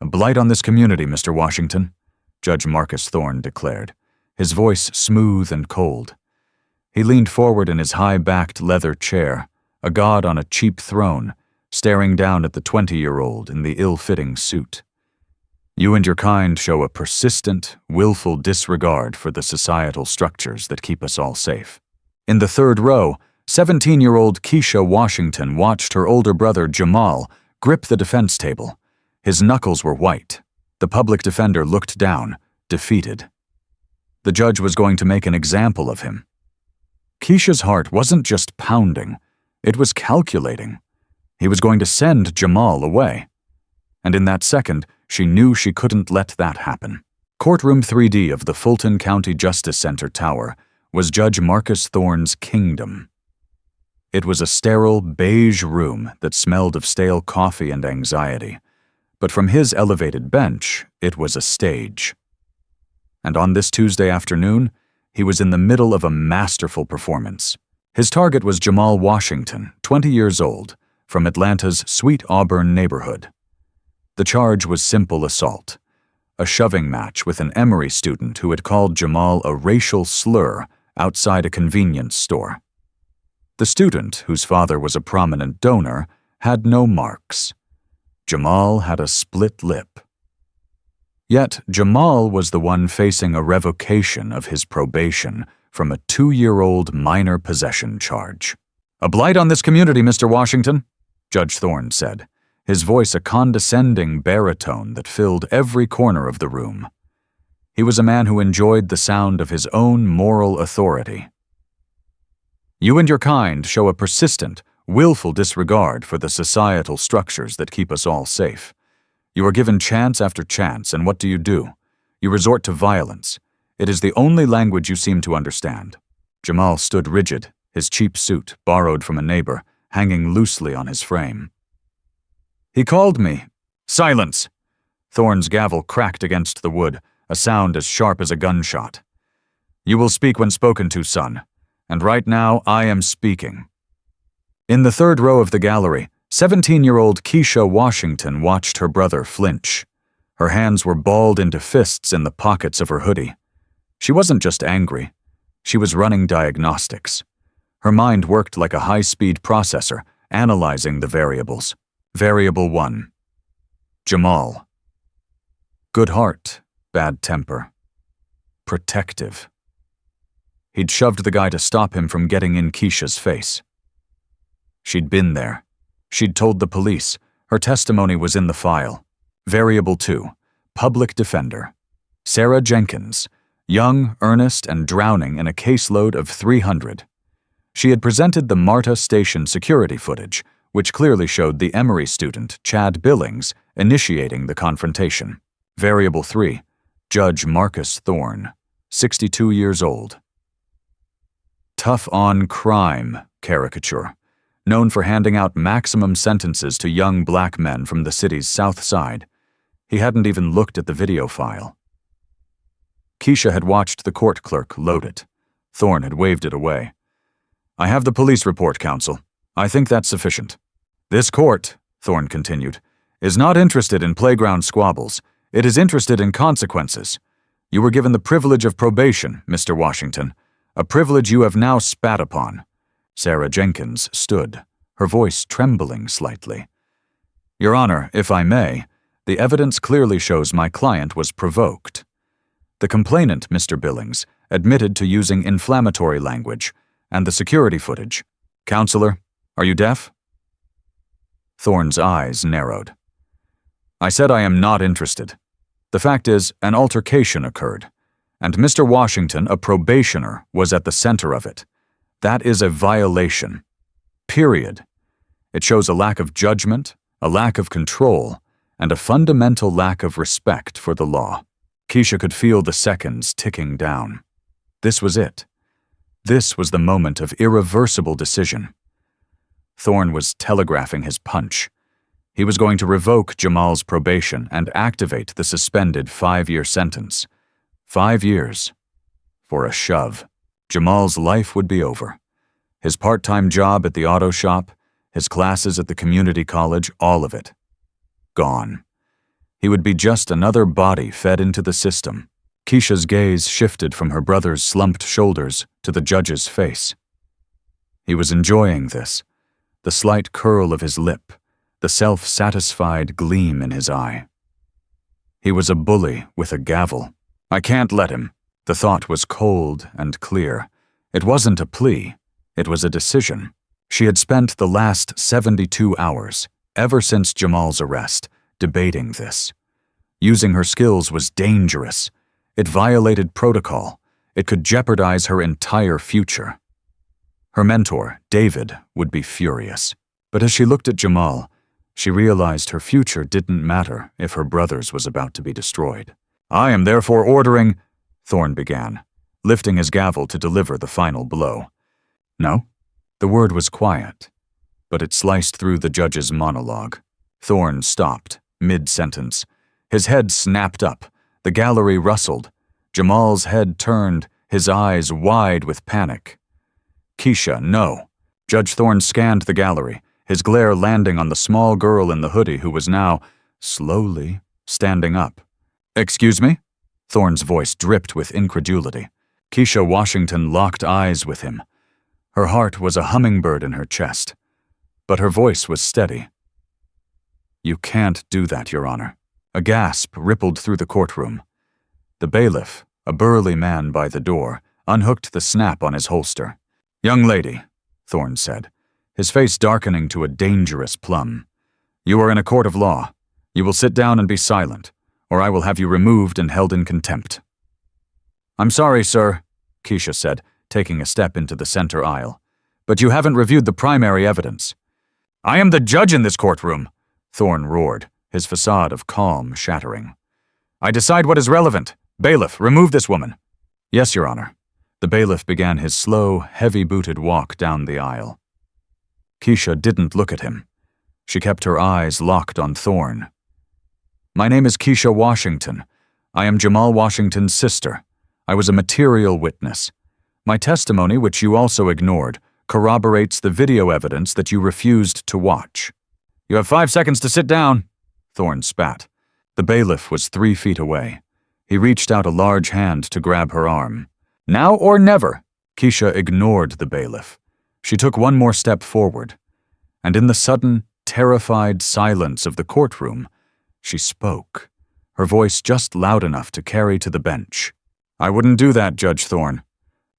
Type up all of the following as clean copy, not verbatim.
"A blight on this community, Mr. Washington," Judge Marcus Thorne declared, his voice smooth and cold. He leaned forward in his high-backed leather chair, a god on a cheap throne, staring down at the 20-year-old in the ill-fitting suit. "You and your kind show a persistent, willful disregard for the societal structures that keep us all safe." In the third row, 17-year-old Keisha Washington watched her older brother Jamal grip the defense table. His knuckles were white. The public defender looked down, defeated. The judge was going to make an example of him. Keisha's heart wasn't just pounding, it was calculating. He was going to send Jamal away. And in that second, she knew she couldn't let that happen. Courtroom 3D of the Fulton County Justice Center Tower was Judge Marcus Thorne's kingdom. It was a sterile, beige room that smelled of stale coffee and anxiety. But from his elevated bench, it was a stage. And on this Tuesday afternoon, he was in the middle of a masterful performance. His target was Jamal Washington, 20 years old, from Atlanta's Sweet Auburn neighborhood. The charge was simple assault, a shoving match with an Emory student who had called Jamal a racial slur outside a convenience store. The student, whose father was a prominent donor, had no marks. Jamal had a split lip. Yet Jamal was the one facing a revocation of his probation from a 2-year-old minor possession charge. "A blight on this community, Mr. Washington," Judge Thorne said, his voice a condescending baritone that filled every corner of the room. He was a man who enjoyed the sound of his own moral authority. "You and your kind show a persistent, willful disregard for the societal structures that keep us all safe. You are given chance after chance, and what do? You resort to violence. It is the only language you seem to understand." Jamal stood rigid, his cheap suit, borrowed from a neighbor, hanging loosely on his frame. "He called me." "Silence!" Thorne's gavel cracked against the wood, a sound as sharp as a gunshot. "You will speak when spoken to, son. And right now, I am speaking." In the third row of the gallery, 17-year-old Keisha Washington watched her brother flinch. Her hands were balled into fists in the pockets of her hoodie. She wasn't just angry. She was running diagnostics. Her mind worked like a high-speed processor, analyzing the variables. Variable 1. Jamal. Good heart, bad temper. Protective. He'd shoved the guy to stop him from getting in Keisha's face. She'd been there. She'd told the police. Her testimony was in the file. Variable 2. Public defender. Sarah Jenkins. Young, earnest, and drowning in a caseload of 300. She had presented the Marta Station security footage, which clearly showed the Emory student, Chad Billings, initiating the confrontation. Variable 3. Judge Marcus Thorne. 62 years old. Tough on crime caricature, known for handing out maximum sentences to young black men from the city's south side. He hadn't even looked at the video file. Keisha had watched the court clerk load it. Thorne had waved it away. "I have the police report, counsel. I think that's sufficient." "This court," Thorne continued, "is not interested in playground squabbles. It is interested in consequences. You were given the privilege of probation, Mr. Washington, a privilege you have now spat upon." Sarah Jenkins stood, her voice trembling slightly. "Your Honor, if I may, the evidence clearly shows my client was provoked. The complainant, Mr. Billings, admitted to using inflammatory language, and the security footage. Counselor, are you deaf?" Thorne's eyes narrowed. "I said I am not interested. The fact is, an altercation occurred, and Mr. Washington, a probationer, was at the center of it. That is a violation. Period. It shows a lack of judgment, a lack of control, and a fundamental lack of respect for the law." Keisha could feel the seconds ticking down. This was it. This was the moment of irreversible decision. Thorne was telegraphing his punch. He was going to revoke Jamal's probation and activate the suspended 5-year sentence. 5 years. For a shove. Jamal's life would be over. His part-time job at the auto shop, his classes at the community college, all of it. Gone. He would be just another body fed into the system. Keisha's gaze shifted from her brother's slumped shoulders to the judge's face. He was enjoying this, the slight curl of his lip, the self-satisfied gleam in his eye. He was a bully with a gavel. I can't let him. The thought was cold and clear. It wasn't a plea. It was a decision. She had spent the last 72 hours, ever since Jamal's arrest, debating this. Using her skills was dangerous. It violated protocol. It could jeopardize her entire future. Her mentor, David, would be furious. But as she looked at Jamal, she realized her future didn't matter if her brother's was about to be destroyed. I am therefore ordering, Thorne began, lifting his gavel to deliver the final blow. No? The word was quiet, but it sliced through the judge's monologue. Thorne stopped, mid-sentence. His head snapped up. The gallery rustled. Jamal's head turned, his eyes wide with panic. Keisha, no. Judge Thorne scanned the gallery, his glare landing on the small girl in the hoodie who was now, slowly, standing up. Excuse me? Thorne's voice dripped with incredulity. Keisha Washington locked eyes with him. Her heart was a hummingbird in her chest, but her voice was steady. You can't do that, Your Honor. A gasp rippled through the courtroom. The bailiff, a burly man by the door, unhooked the snap on his holster. Young lady, Thorne said, his face darkening to a dangerous plum. You are in a court of law. You will sit down and be silent, or I will have you removed and held in contempt. I'm sorry, sir, Keisha said, taking a step into the center aisle, but you haven't reviewed the primary evidence. I am the judge in this courtroom, Thorne roared, his facade of calm shattering. I decide what is relevant. Bailiff, remove this woman. Yes, Your Honor. The bailiff began his slow, heavy-booted walk down the aisle. Keisha didn't look at him. She kept her eyes locked on Thorne. My name is Keisha Washington. I am Jamal Washington's sister. I was a material witness. My testimony, which you also ignored, corroborates the video evidence that you refused to watch. You have 5 seconds to sit down, Thorne spat. The bailiff was 3 feet away. He reached out a large hand to grab her arm. Now or never, Keisha ignored the bailiff. She took one more step forward, and in the sudden, terrified silence of the courtroom, she spoke, her voice just loud enough to carry to the bench. I wouldn't do that, Judge Thorne.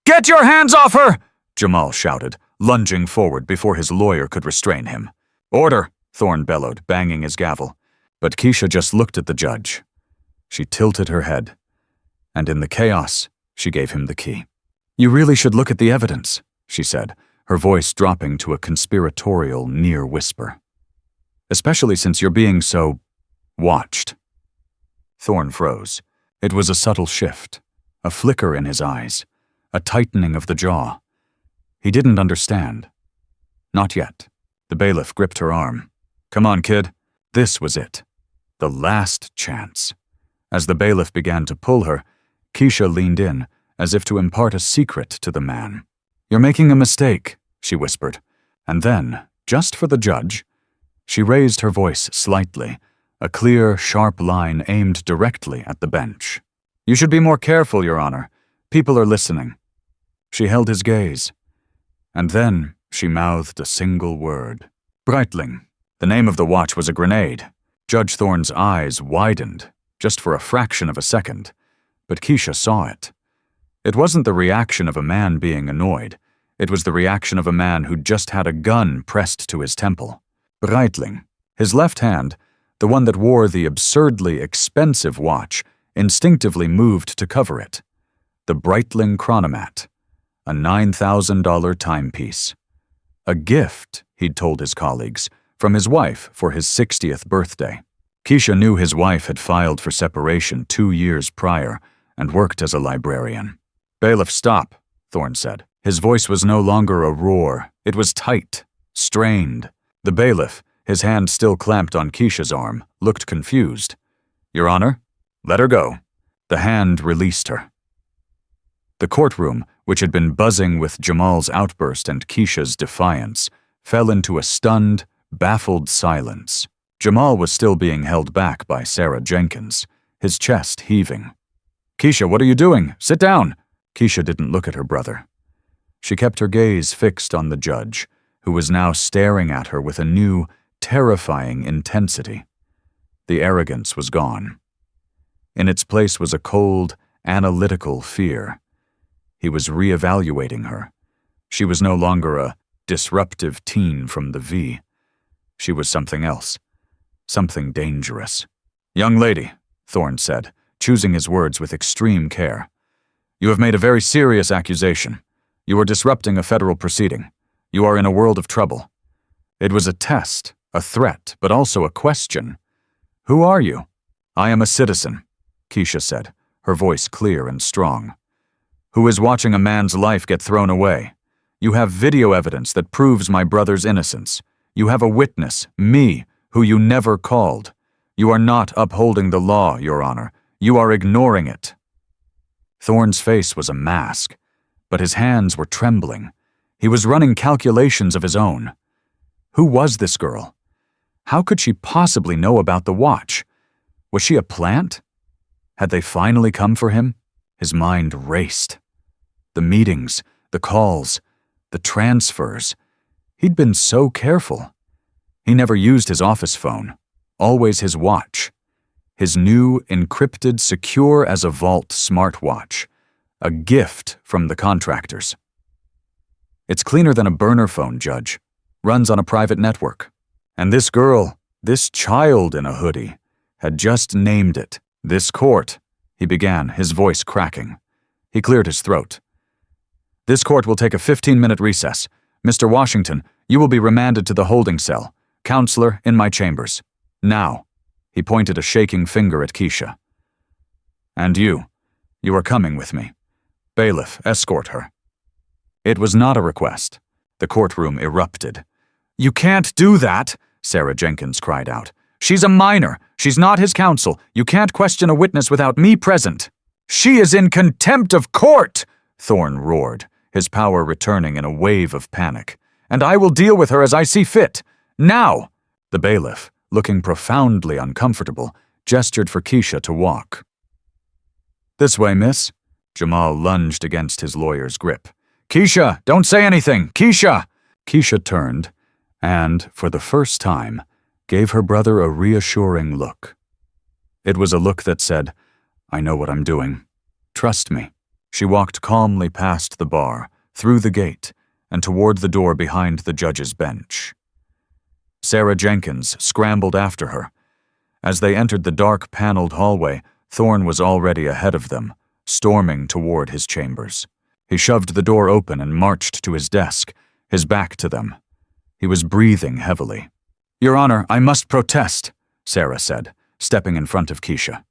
Get your hands off her! Jamal shouted, lunging forward before his lawyer could restrain him. Order, Thorne bellowed, banging his gavel. But Keisha just looked at the judge. She tilted her head, and in the chaos, she gave him the key. You really should look at the evidence, she said, her voice dropping to a conspiratorial near whisper. Especially since you're being so watched. Thorne froze. It was a subtle shift, a flicker in his eyes, a tightening of the jaw. He didn't understand. Not yet. The bailiff gripped her arm. Come on, kid. This was it. The last chance. As the bailiff began to pull her, Keisha leaned in, as if to impart a secret to the man. You're making a mistake, she whispered, and then, just for the judge, she raised her voice slightly, a clear, sharp line aimed directly at the bench. You should be more careful, Your Honor. People are listening. She held his gaze, and then she mouthed a single word. Breitling. The name of the watch was a grenade. Judge Thorne's eyes widened, just for a fraction of a second, but Keisha saw it. It wasn't the reaction of a man being annoyed. It was the reaction of a man who'd just had a gun pressed to his temple. Breitling, his left hand, the one that wore the absurdly expensive watch, instinctively moved to cover it. The Breitling chronomat, a $9,000 timepiece. A gift, he'd told his colleagues, from his wife for his 60th birthday. Keisha knew his wife had filed for separation 2 years prior and worked as a librarian. Bailiff, stop, Thorne said. His voice was no longer a roar. It was tight, strained. The bailiff, his hand still clamped on Keisha's arm, looked confused. Your Honor, let her go. The hand released her. The courtroom, which had been buzzing with Jamal's outburst and Keisha's defiance, fell into a stunned, baffled silence. Jamal was still being held back by Sarah Jenkins, his chest heaving. "Keisha, what are you doing? Sit down!" Keisha didn't look at her brother. She kept her gaze fixed on the judge, who was now staring at her with a new, terrifying intensity. The arrogance was gone. In its place was a cold, analytical fear. He was reevaluating her. She was no longer a disruptive teen from the V. She was something else, something dangerous. "Young lady," Thorne said, choosing his words with extreme care, "you have made a very serious accusation. You are disrupting a federal proceeding. You are in a world of trouble." It was a test, a threat, but also a question. "Who are you?" "I am a citizen," Keisha said, her voice clear and strong. "Who is watching a man's life get thrown away. You have video evidence that proves my brother's innocence. You have a witness, me, who you never called. You are not upholding the law, Your Honor. You are ignoring it." Thorne's face was a mask, but his hands were trembling. He was running calculations of his own. Who was this girl? How could she possibly know about the watch? Was she a plant? Had they finally come for him? His mind raced. The meetings, the calls, the transfers. He'd been so careful. He never used his office phone, always his watch. His new, encrypted, secure as a vault smartwatch. A gift from the contractors. "It's cleaner than a burner phone, Judge. Runs on a private network. And this girl, this child in a hoodie, had just named it. This court," he began, his voice cracking. He cleared his throat. "This court will take a 15-minute recess. Mr. Washington, you will be remanded to the holding cell. Counselor, in my chambers. Now." He pointed a shaking finger at Keisha. "And you are coming with me. Bailiff, escort her." It was not a request. The courtroom erupted. "You can't do that," Sarah Jenkins cried out. "She's a minor. She's not his counsel. You can't question a witness without me present." "She is in contempt of court," Thorne roared, his power returning in a wave of panic. "And I will deal with her as I see fit. Now!" The bailiff, looking profoundly uncomfortable, gestured for Keisha to walk. "This way, miss." Jamal lunged against his lawyer's grip. "Keisha, don't say anything! Keisha!" Keisha turned and, for the first time, gave her brother a reassuring look. It was a look that said, "I know what I'm doing. Trust me." She walked calmly past the bar, through the gate, and toward the door behind the judge's bench. Sarah Jenkins scrambled after her. As they entered the dark paneled hallway, Thorne was already ahead of them, storming toward his chambers. He shoved the door open and marched to his desk, his back to them. He was breathing heavily. "Your Honor, I must protest," Sarah said, stepping in front of Keisha.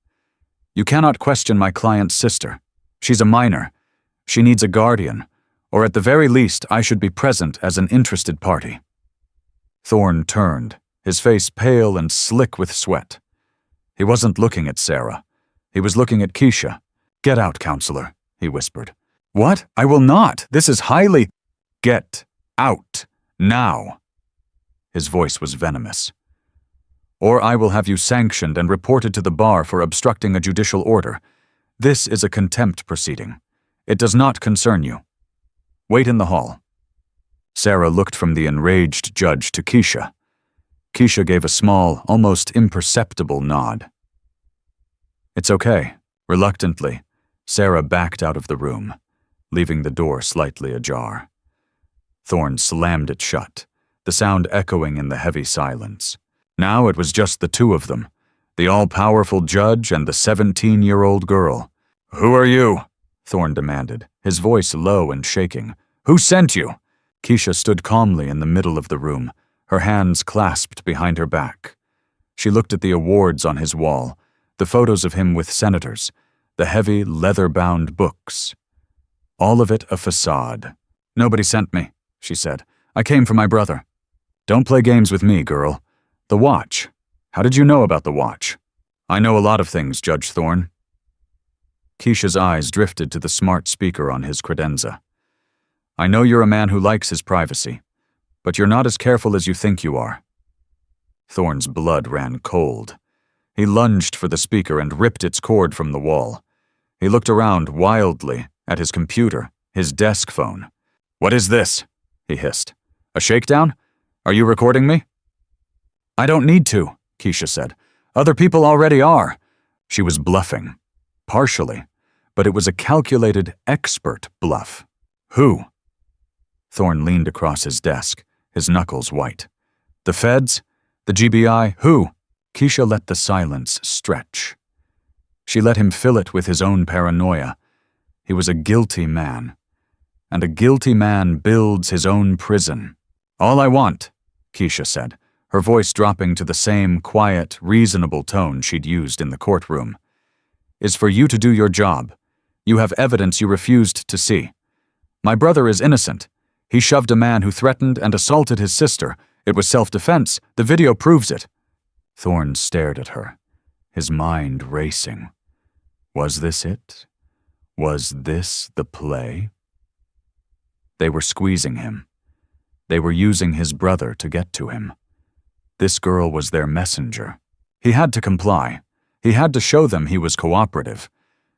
"You cannot question my client's sister. She's a minor. She needs a guardian, or at the very least I should be present as an interested party." Thorne turned, his face pale and slick with sweat. He wasn't looking at Sarah. He was looking at Keisha. "Get out, counselor," he whispered. "What? I will not. This is highly—" "Get out, now." His voice was venomous. "Or I will have you sanctioned and reported to the bar for obstructing a judicial order. This is a contempt proceeding. It does not concern you. Wait in the hall." Sarah looked from the enraged judge to Keisha. Keisha gave a small, almost imperceptible nod. "It's okay." Reluctantly, Sarah backed out of the room, leaving the door slightly ajar. Thorne slammed it shut, the sound echoing in the heavy silence. Now it was just the two of them, the all-powerful judge and the 17-year-old girl. "Who are you?" Thorne demanded, his voice low and shaking. "Who sent you?" Keisha stood calmly in the middle of the room, her hands clasped behind her back. She looked at the awards on his wall, the photos of him with senators, the heavy, leather-bound books. All of it a facade. "Nobody sent me," she said. "I came for my brother." "Don't play games with me, girl. The watch. How did you know about the watch?" "I know a lot of things, Judge Thorne." Keisha's eyes drifted to the smart speaker on his credenza. "I know you're a man who likes his privacy, but you're not as careful as you think you are." Thorne's blood ran cold. He lunged for the speaker and ripped its cord from the wall. He looked around wildly at his computer, his desk phone. "What is this?" he hissed. "A shakedown? Are you recording me?" "I don't need to," Keisha said. "Other people already are." She was bluffing. Partially, but it was a calculated, expert bluff. "Who?" Thorne leaned across his desk, his knuckles white. "The feds? The GBI? Who?" Keisha let the silence stretch. She let him fill it with his own paranoia. He was a guilty man. And a guilty man builds his own prison. "All I want," Keisha said, her voice dropping to the same quiet, reasonable tone she'd used in the courtroom, "is for you to do your job. You have evidence you refused to see. My brother is innocent. He shoved a man who threatened and assaulted his sister. It was self-defense. The video proves it." Thorne stared at her, his mind racing. Was this it? Was this the play? They were squeezing him. They were using his brother to get to him. This girl was their messenger. He had to comply. He had to show them he was cooperative.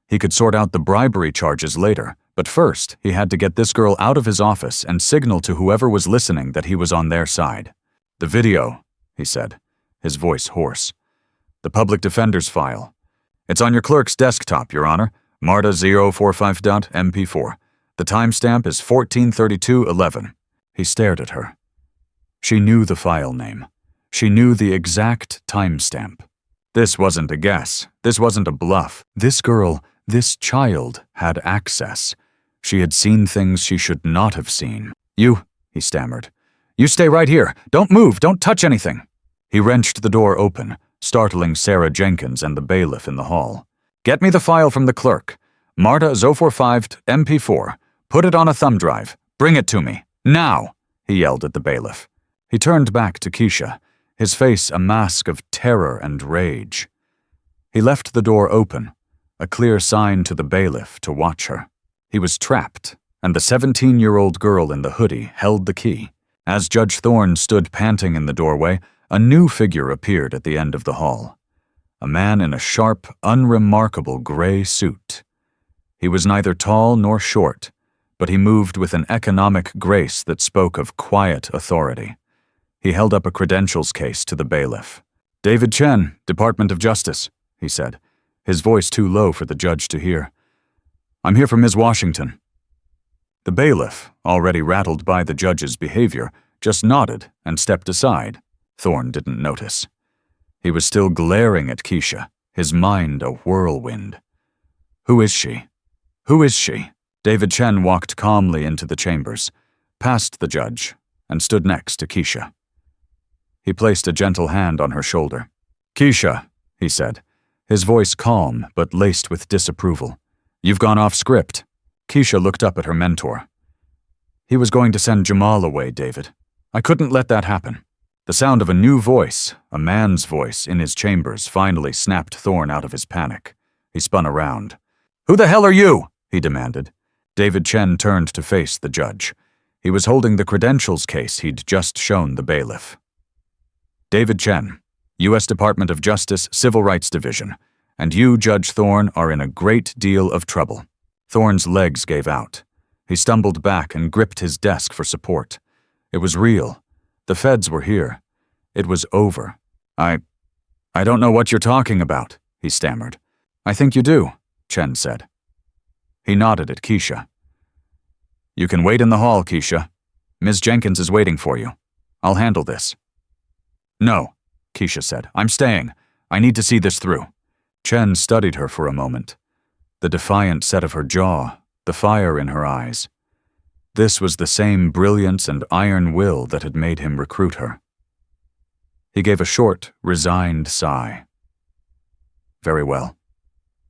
He could sort out the bribery charges later, but first he had to get this girl out of his office and signal to whoever was listening that he was on their side. "The video," he said, his voice hoarse. "The public defender's file. It's on your clerk's desktop, Your Honor. Marta 045.mp4. The timestamp is 14:32:11. He stared at her. She knew the file name. She knew the exact timestamp. This wasn't a guess. This wasn't a bluff. This girl, this child, had access. She had seen things she should not have seen. "You," he stammered. "You stay right here. Don't move. Don't touch anything." He wrenched the door open, startling Sarah Jenkins and the bailiff in the hall. "Get me the file from the clerk. Marta 045.mp4. Put it on a thumb drive. Bring it to me. Now!" he yelled at the bailiff. He turned back to Keisha, his face a mask of terror and rage. He left the door open, a clear sign to the bailiff to watch her. He was trapped, and the 17-year-old girl in the hoodie held the key. As Judge Thorne stood panting in the doorway, a new figure appeared at the end of the hall. A man in a sharp, unremarkable gray suit. He was neither tall nor short, but he moved with an economic grace that spoke of quiet authority. He held up a credentials case to the bailiff. "David Chen, Department of Justice," he said, his voice too low for the judge to hear. "I'm here for Ms. Washington." The bailiff, already rattled by the judge's behavior, just nodded and stepped aside. Thorne didn't notice. He was still glaring at Keisha, his mind a whirlwind. "Who is she? Who is she?" David Chen walked calmly into the chambers, past the judge, and stood next to Keisha. He placed a gentle hand on her shoulder. "Keisha," he said, his voice calm but laced with disapproval. "You've gone off script." Keisha looked up at her mentor. "He was going to send Jamal away, David. I couldn't let that happen." The sound of a new voice, a man's voice, in his chambers finally snapped Thorne out of his panic. He spun around. "Who the hell are you?" he demanded. David Chen turned to face the judge. He was holding the credentials case he'd just shown the bailiff. "David Chen, U.S. Department of Justice, Civil Rights Division, and you, Judge Thorne, are in a great deal of trouble." Thorne's legs gave out. He stumbled back and gripped his desk for support. It was real. The feds were here. It was over. I don't know what you're talking about," he stammered. "I think you do," Chen said. He nodded at Keisha. "You can wait in the hall, Keisha. Ms. Jenkins is waiting for you. I'll handle this." "No," Keisha said. "I'm staying. I need to see this through." Chen studied her for a moment. The defiant set of her jaw, the fire in her eyes. This was the same brilliance and iron will that had made him recruit her. He gave a short, resigned sigh. "Very well."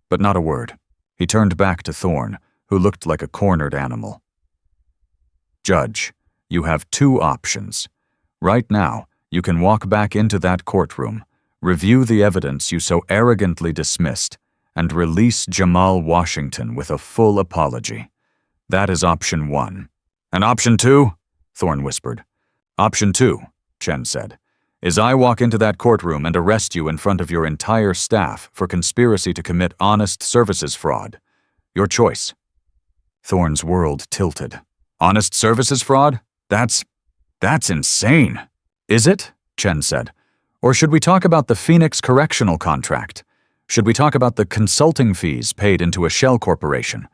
But not a word. He turned back to Thorne, who looked like a cornered animal. "Judge, you have two options. Right now, you can walk back into that courtroom, review the evidence you so arrogantly dismissed, and release Jamal Washington with a full apology. That is option one. "And option two?" Thorne whispered. "Option two," Chen said, is I walk into that courtroom and arrest you in front of your entire staff for conspiracy to commit honest services fraud. Your choice." Thorne's world tilted. "Honest services fraud? That's insane." "Is it?" Chen said. "Or should we talk about the Phoenix Correctional contract? Should we talk about the consulting fees paid into a shell corporation?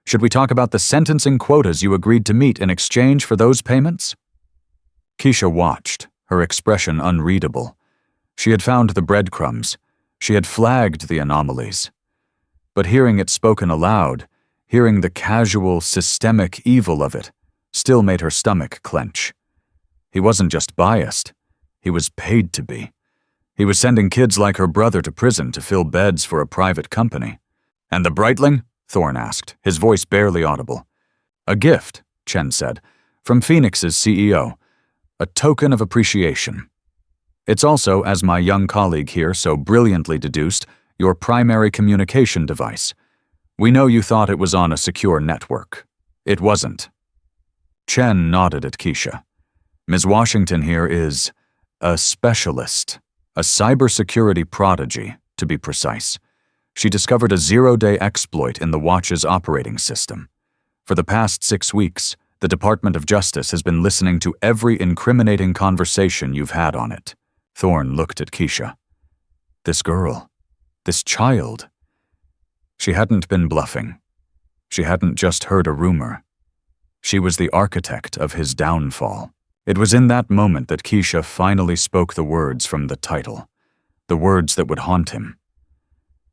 Should we talk about the sentencing quotas you agreed to meet in exchange for those payments?" Keisha watched, her expression unreadable. She had found the breadcrumbs. She had flagged the anomalies. But hearing it spoken aloud, hearing the casual, systemic evil of it, still made her stomach clench. He wasn't just biased. He was paid to be. He was sending kids like her brother to prison to fill beds for a private company. "And the Breitling?" Thorne asked, his voice barely audible. "A gift," Chen said, "from Phoenix's CEO. A token of appreciation. It's also, as my young colleague here so brilliantly deduced, your primary communication device. We know you thought it was on a secure network. It wasn't." Chen nodded at Keisha. "Ms. Washington here is a specialist, a cybersecurity prodigy, to be precise. She discovered a zero-day exploit in the Watch's operating system. For the past 6 weeks, the Department of Justice has been listening to every incriminating conversation you've had on it." Thorne looked at Keisha. This girl, this child. She hadn't been bluffing. She hadn't just heard a rumor. She was the architect of his downfall. It was in that moment that Keisha finally spoke the words from the title, the words that would haunt him.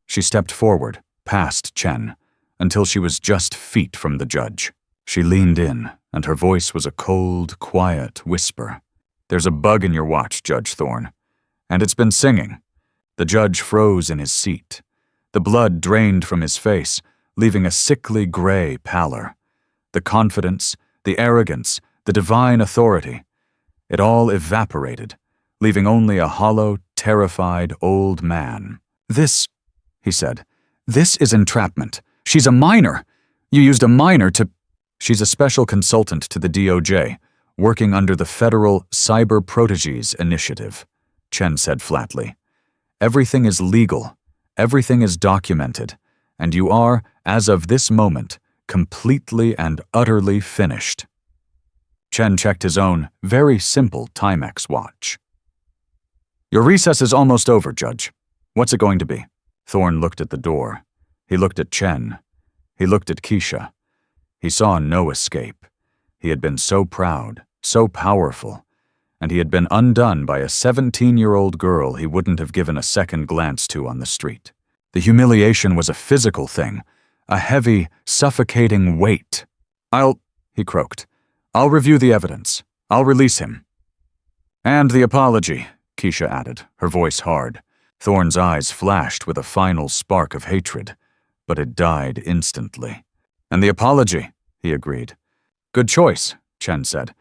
She stepped forward, past Chen, until she was just feet from the judge. She leaned in, and her voice was a cold, quiet whisper. "There's a bug in your watch, Judge Thorne, and it's been singing." The judge froze in his seat. The blood drained from his face, leaving a sickly gray pallor. The confidence, the arrogance, the divine authority. It all evaporated, leaving only a hollow, terrified old man. "This," he said, "this is entrapment. She's a minor. You used a minor to—" "She's a special consultant to the DOJ, working under the Federal Cyber Proteges Initiative," Chen said flatly. "Everything is legal. Everything is documented. And you are, as of this moment, completely and utterly finished." Chen checked his own, very simple Timex watch. "Your recess is almost over, Judge. What's it going to be?" Thorne looked at the door. He looked at Chen. He looked at Keisha. He saw no escape. He had been so proud, so powerful, and he had been undone by a 17-year-old girl he wouldn't have given a second glance to on the street. The humiliation was a physical thing, a heavy, suffocating weight. He croaked. "I'll review the evidence. I'll release him." "And the apology," Keisha added, her voice hard. Thorne's eyes flashed with a final spark of hatred, but it died instantly. "And the apology," he agreed. "Good choice," Chen said.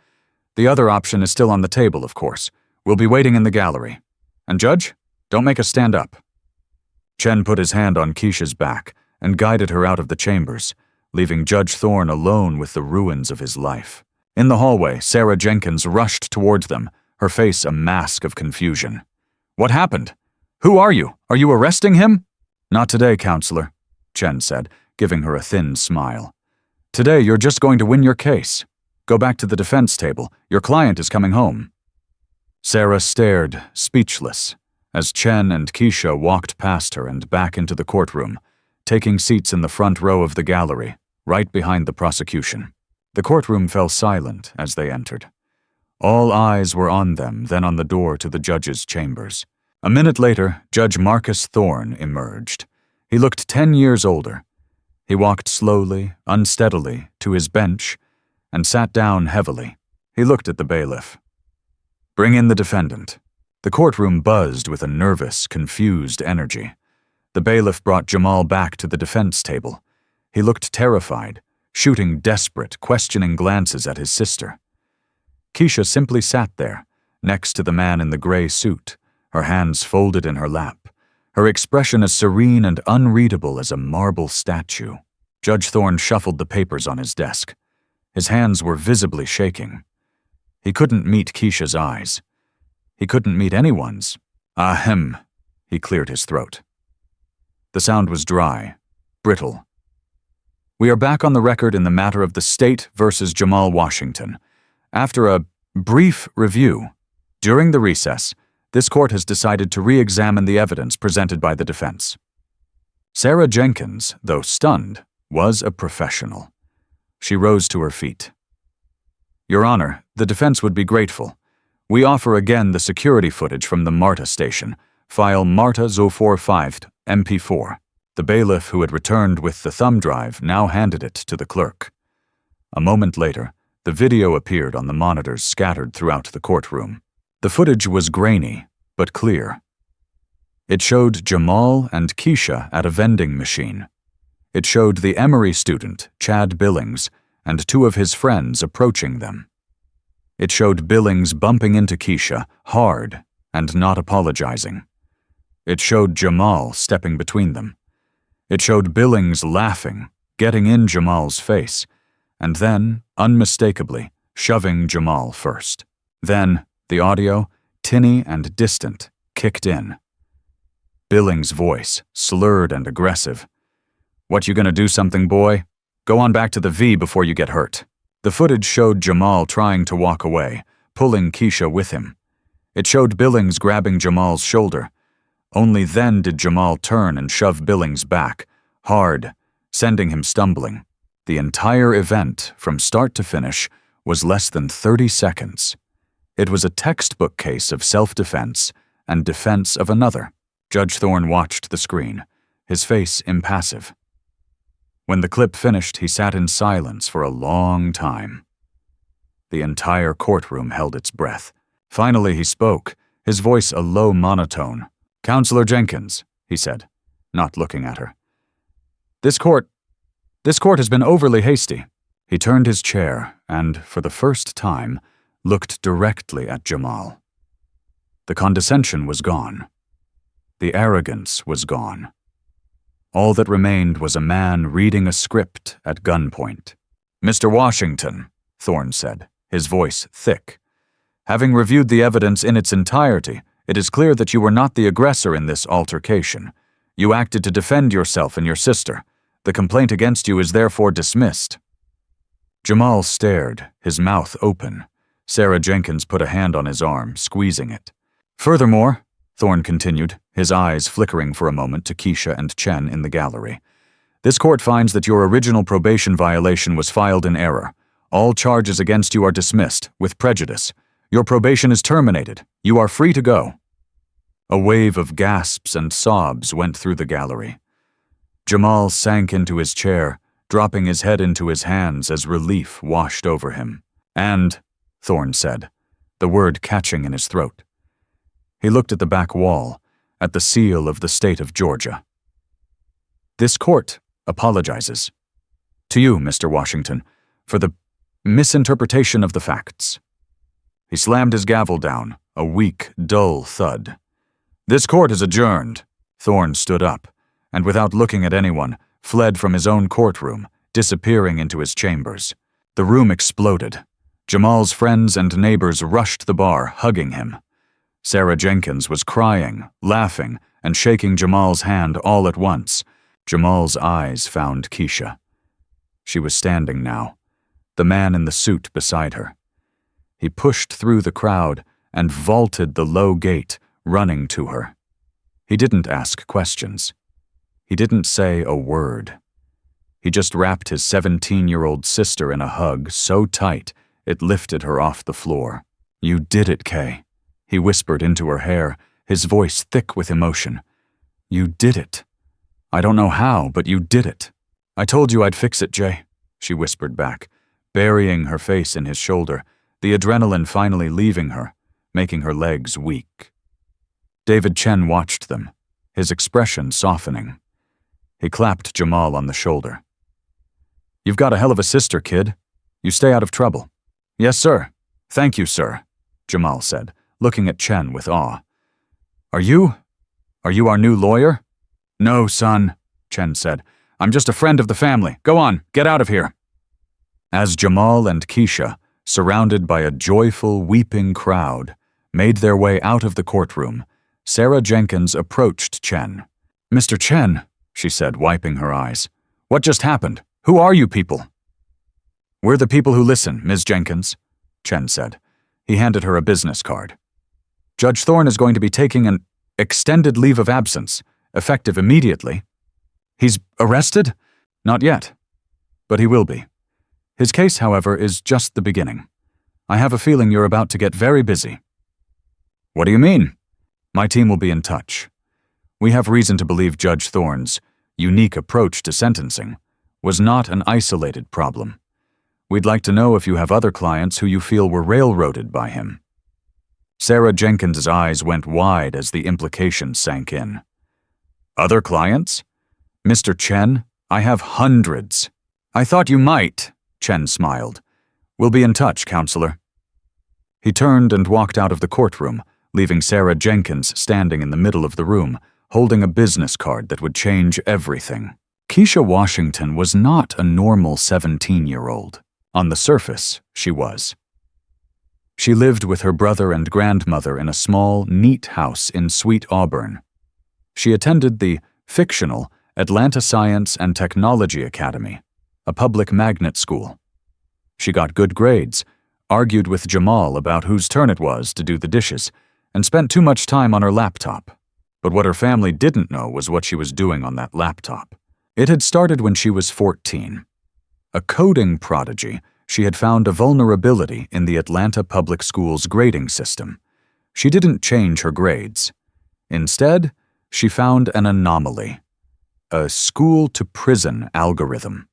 "The other option is still on the table, of course. We'll be waiting in the gallery. And Judge, don't make us stand up." Chen put his hand on Keisha's back and guided her out of the chambers, leaving Judge Thorne alone with the ruins of his life. In the hallway, Sarah Jenkins rushed towards them, her face a mask of confusion. "What happened? Who are you? Are you arresting him?" "Not today, Counselor," Chen said, giving her a thin smile. "Today you're just going to win your case. Go back to the defense table. Your client is coming home." Sarah stared, speechless, as Chen and Keisha walked past her and back into the courtroom, taking seats in the front row of the gallery, right behind the prosecution. The courtroom fell silent as they entered. All eyes were on them, then on the door to the judge's chambers. A minute later, Judge Marcus Thorne emerged. He looked 10 years older. He walked slowly, unsteadily, to his bench and sat down heavily. He looked at the bailiff. "Bring in the defendant." The courtroom buzzed with a nervous, confused energy. The bailiff brought Jamal back to the defense table. He looked terrified, shooting desperate, questioning glances at his sister. Keisha simply sat there, next to the man in the gray suit, her hands folded in her lap, her expression as serene and unreadable as a marble statue. Judge Thorne shuffled the papers on his desk. His hands were visibly shaking. He couldn't meet Keisha's eyes. He couldn't meet anyone's. Ahem. He cleared his throat. The sound was dry, brittle. We are back on the record in the matter of the state versus Jamal Washington. After a brief review, during the recess, this court has decided to re-examine the evidence presented by the defense. Sarah Jenkins, though stunned, was a professional. She rose to her feet. Your Honor, the defense would be grateful. We offer again the security footage from the MARTA station, file MARTA 045 MP4. The bailiff who had returned with the thumb drive now handed it to the clerk. A moment later, the video appeared on the monitors scattered throughout the courtroom. The footage was grainy, but clear. It showed Jamal and Keisha at a vending machine. It showed the Emory student, Chad Billings, and two of his friends approaching them. It showed Billings bumping into Keisha, hard, and not apologizing. It showed Jamal stepping between them. It showed Billings laughing, getting in Jamal's face, and then, unmistakably, shoving Jamal first. Then, the audio, tinny and distant, kicked in. Billings' voice, slurred and aggressive. What, you gonna do something, boy? Go on back to the V before you get hurt. The footage showed Jamal trying to walk away, pulling Keisha with him. It showed Billings grabbing Jamal's shoulder. Only then did Jamal turn and shove Billings back, hard, sending him stumbling. The entire event, from start to finish, was less than 30 seconds. It was a textbook case of self-defense and defense of another. Judge Thorne watched the screen, his face impassive. When the clip finished, he sat in silence for a long time. The entire courtroom held its breath. Finally he spoke, his voice a low monotone. "Counselor Jenkins," he said, not looking at her. This court has been overly hasty." He turned his chair and, for the first time, looked directly at Jamal. The condescension was gone. The arrogance was gone. All that remained was a man reading a script at gunpoint. "Mr. Washington," Thorne said, his voice thick. "Having reviewed the evidence in its entirety, it is clear that you were not the aggressor in this altercation. You acted to defend yourself and your sister. The complaint against you is therefore dismissed." Jamal stared, his mouth open. Sarah Jenkins put a hand on his arm, squeezing it. "Furthermore," Thorne continued, his eyes flickering for a moment to Keisha and Chen in the gallery, "this court finds that your original probation violation was filed in error. All charges against you are dismissed, with prejudice. Your probation is terminated. You are free to go." A wave of gasps and sobs went through the gallery. Jamal sank into his chair, dropping his head into his hands as relief washed over him. "And," Thorne said, the word catching in his throat. He looked at the back wall, at the seal of the state of Georgia. "This court apologizes to you, Mr. Washington, for the misinterpretation of the facts." He slammed his gavel down, a weak, dull thud. "This court is adjourned." Thorne stood up, and without looking at anyone, fled from his own courtroom, disappearing into his chambers. The room exploded. Jamal's friends and neighbors rushed the bar, hugging him. Sarah Jenkins was crying, laughing, and shaking Jamal's hand all at once. Jamal's eyes found Keisha. She was standing now, the man in the suit beside her. He pushed through the crowd and vaulted the low gate, running to her. He didn't ask questions. He didn't say a word. He just wrapped his 17-year-old sister in a hug so tight it lifted her off the floor. "You did it, Kay," he whispered into her hair, his voice thick with emotion. "You did it. I don't know how, but you did it." "I told you I'd fix it, Jay," she whispered back, burying her face in his shoulder, the adrenaline finally leaving her, making her legs weak. David Chen watched them, his expression softening. He clapped Jamal on the shoulder. "You've got a hell of a sister, kid. You stay out of trouble." "Yes, sir. Thank you, sir," Jamal said, looking at Chen with awe. Are you our new lawyer?" "No, son," Chen said. "I'm just a friend of the family. Go on, get out of here." As Jamal and Keisha, surrounded by a joyful, weeping crowd, made their way out of the courtroom, Sarah Jenkins approached Chen. "Mr. Chen," she said, wiping her eyes. "What just happened? Who are you people?" "We're the people who listen, Ms. Jenkins," Chen said. He handed her a business card. "Judge Thorne is going to be taking an extended leave of absence, effective immediately." "He's arrested?" "Not yet, but he will be. His case, however, is just the beginning. I have a feeling you're about to get very busy." "What do you mean?" "My team will be in touch. We have reason to believe Judge Thorne's unique approach to sentencing was not an isolated problem. We'd like to know if you have other clients who you feel were railroaded by him." Sarah Jenkins's eyes went wide as the implication sank in. "Other clients? Mr. Chen, I have hundreds." "I thought you might," Chen smiled. "We'll be in touch, counselor." He turned and walked out of the courtroom, leaving Sarah Jenkins standing in the middle of the room, holding a business card that would change everything. Keisha Washington was not a normal 17-year-old. On the surface, she was. She lived with her brother and grandmother in a small, neat house in Sweet Auburn. She attended the fictional Atlanta Science and Technology Academy, a public magnet school. She got good grades, argued with Jamal about whose turn it was to do the dishes, and spent too much time on her laptop. But what her family didn't know was what she was doing on that laptop. It had started when she was 14. A coding prodigy, she had found a vulnerability in the Atlanta Public Schools grading system. She didn't change her grades. Instead, she found an anomaly, a school-to-prison algorithm.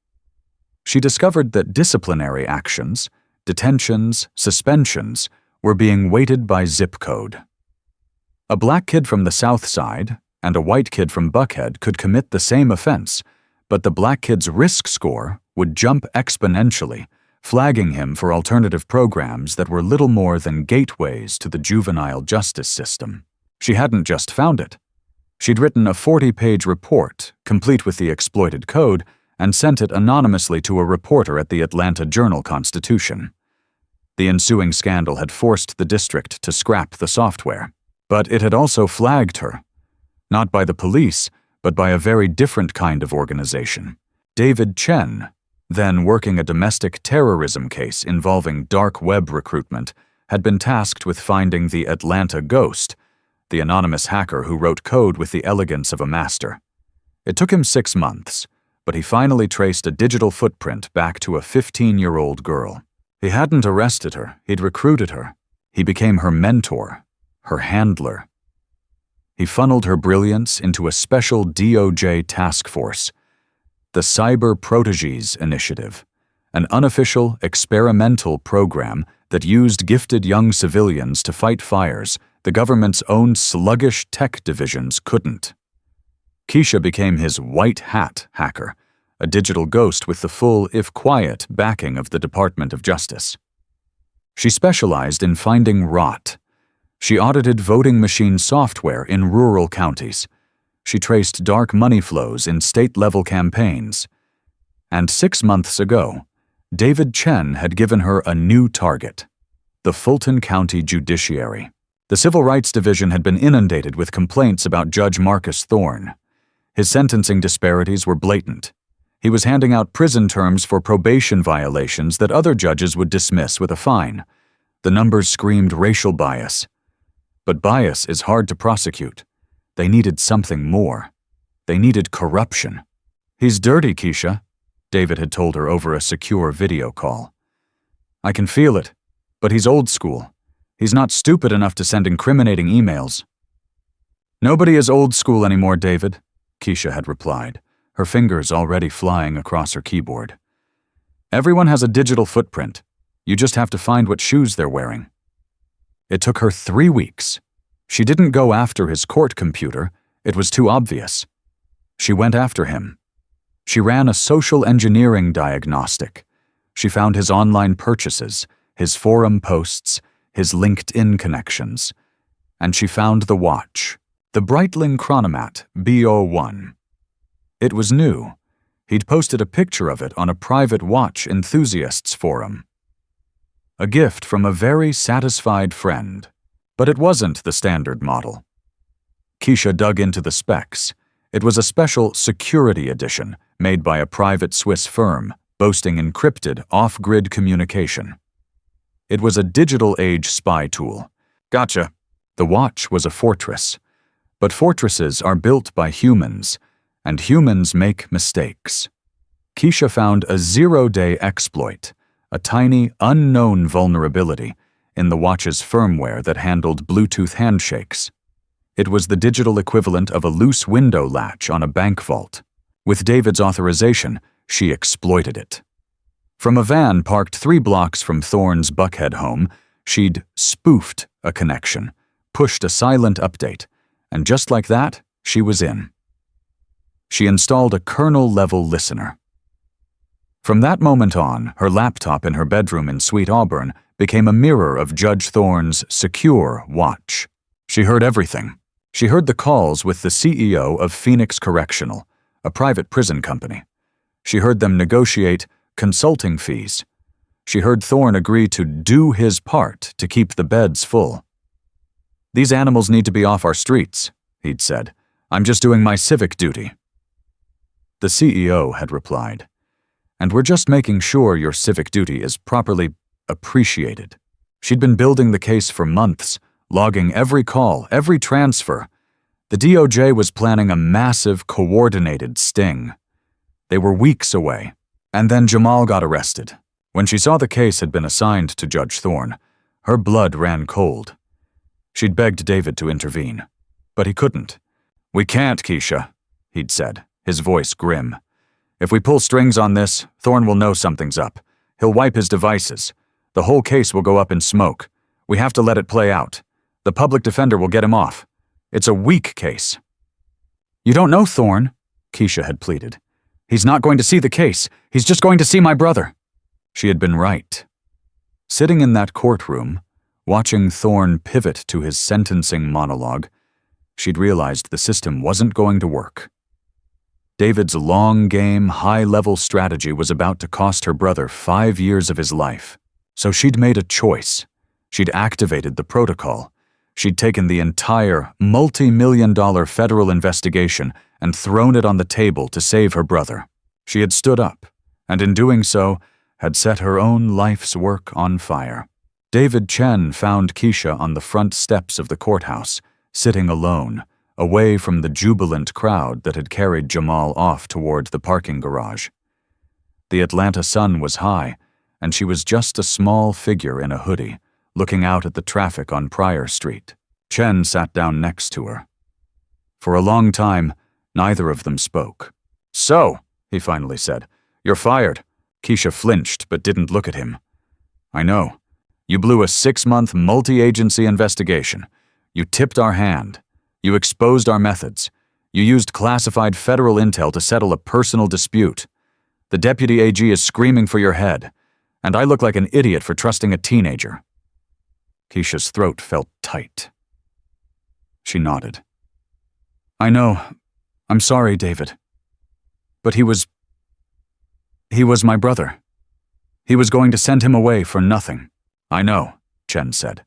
She discovered that disciplinary actions, detentions, suspensions, were being weighted by zip code. A black kid from the South Side and a white kid from Buckhead could commit the same offense, but the black kid's risk score would jump exponentially, flagging him for alternative programs that were little more than gateways to the juvenile justice system. She hadn't just found it. She'd written a 40-page report, complete with the exploited code, and sent it anonymously to a reporter at the Atlanta Journal-Constitution. The ensuing scandal had forced the district to scrap the software, but it had also flagged her, not by the police, but by a very different kind of organization. David Chen, then working a domestic terrorism case involving dark web recruitment, had been tasked with finding the Atlanta Ghost, the anonymous hacker who wrote code with the elegance of a master. It took him 6 months, but he finally traced a digital footprint back to a 15-year-old girl. He hadn't arrested her, he'd recruited her. He became her mentor, her handler. He funneled her brilliance into a special DOJ task force, the Cyber Proteges Initiative, an unofficial, experimental program that used gifted young civilians to fight fires the government's own sluggish tech divisions couldn't. Keisha became his white hat hacker, a digital ghost with the full, if quiet, backing of the Department of Justice. She specialized in finding rot. She audited voting machine software in rural counties. She traced dark money flows in state-level campaigns. And 6 months ago, David Chen had given her a new target, the Fulton County Judiciary. The Civil Rights Division had been inundated with complaints about Judge Marcus Thorne. His sentencing disparities were blatant. He was handing out prison terms for probation violations that other judges would dismiss with a fine. The numbers screamed racial bias. But bias is hard to prosecute. They needed something more. They needed corruption. "He's dirty, Keisha," David had told her over a secure video call. "I can feel it, but he's old school. He's not stupid enough to send incriminating emails." "Nobody is old school anymore, David," Keisha had replied, her fingers already flying across her keyboard. "Everyone has a digital footprint. You just have to find what shoes they're wearing." It took her 3 weeks. She didn't go after his court computer. It was too obvious. She went after him. She ran a social engineering diagnostic. She found his online purchases, his forum posts, his LinkedIn connections. And she found the watch, the Breitling Chronomat B01. It was new. He'd posted a picture of it on a private watch enthusiasts forum. A gift from a very satisfied friend. But it wasn't the standard model. Keisha dug into the specs. It was a special security edition made by a private Swiss firm, boasting encrypted, off-grid communication. It was a digital-age spy tool. Gotcha. The watch was a fortress. But fortresses are built by humans, and humans make mistakes. Keisha found a zero-day exploit, a tiny, unknown vulnerability, in the watch's firmware that handled Bluetooth handshakes. It was the digital equivalent of a loose window latch on a bank vault. With David's authorization, she exploited it. From a van parked 3 blocks from Thorne's Buckhead home, she'd spoofed a connection, pushed a silent update, and just like that, she was in. She installed a kernel-level listener. From that moment on, her laptop in her bedroom in Sweet Auburn became a mirror of Judge Thorne's secure watch. She heard everything. She heard the calls with the CEO of Phoenix Correctional, a private prison company. She heard them negotiate consulting fees. She heard Thorne agree to do his part to keep the beds full. "These animals need to be off our streets," he'd said. "I'm just doing my civic duty." The CEO had replied, "And we're just making sure your civic duty is properly appreciated." She'd been building the case for months, logging every call, every transfer. The DOJ was planning a massive, coordinated sting. They were weeks away, and then Jamal got arrested. When she saw the case had been assigned to Judge Thorne, her blood ran cold. She'd begged David to intervene, but he couldn't. "We can't, Keisha," he'd said, his voice grim. "If we pull strings on this, Thorne will know something's up. He'll wipe his devices. The whole case will go up in smoke. We have to let it play out. The public defender will get him off. It's a weak case." "You don't know Thorne," Keisha had pleaded. "He's not going to see the case. He's just going to see my brother." She had been right. Sitting in that courtroom, watching Thorne pivot to his sentencing monologue, she'd realized the system wasn't going to work. David's long-game, high-level strategy was about to cost her brother 5 years of his life. So she'd made a choice. She'd activated the protocol. She'd taken the entire multi-million-dollar federal investigation and thrown it on the table to save her brother. She had stood up, and in doing so, had set her own life's work on fire. David Chen found Keisha on the front steps of the courthouse, sitting alone, away from the jubilant crowd that had carried Jamal off toward the parking garage. The Atlanta sun was high, and she was just a small figure in a hoodie, looking out at the traffic on Pryor Street. Chen sat down next to her. For a long time, neither of them spoke. "So," he finally said, "you're fired." Keisha flinched but didn't look at him. "I know. You blew a 6-month multi-agency investigation. You tipped our hand. You exposed our methods. You used classified federal intel to settle a personal dispute. The deputy AG is screaming for your head, and I look like an idiot for trusting a teenager." Keisha's throat felt tight. She nodded. "I know. I'm sorry, David. But he was my brother. He was going to send him away for nothing." "I know," Chen said.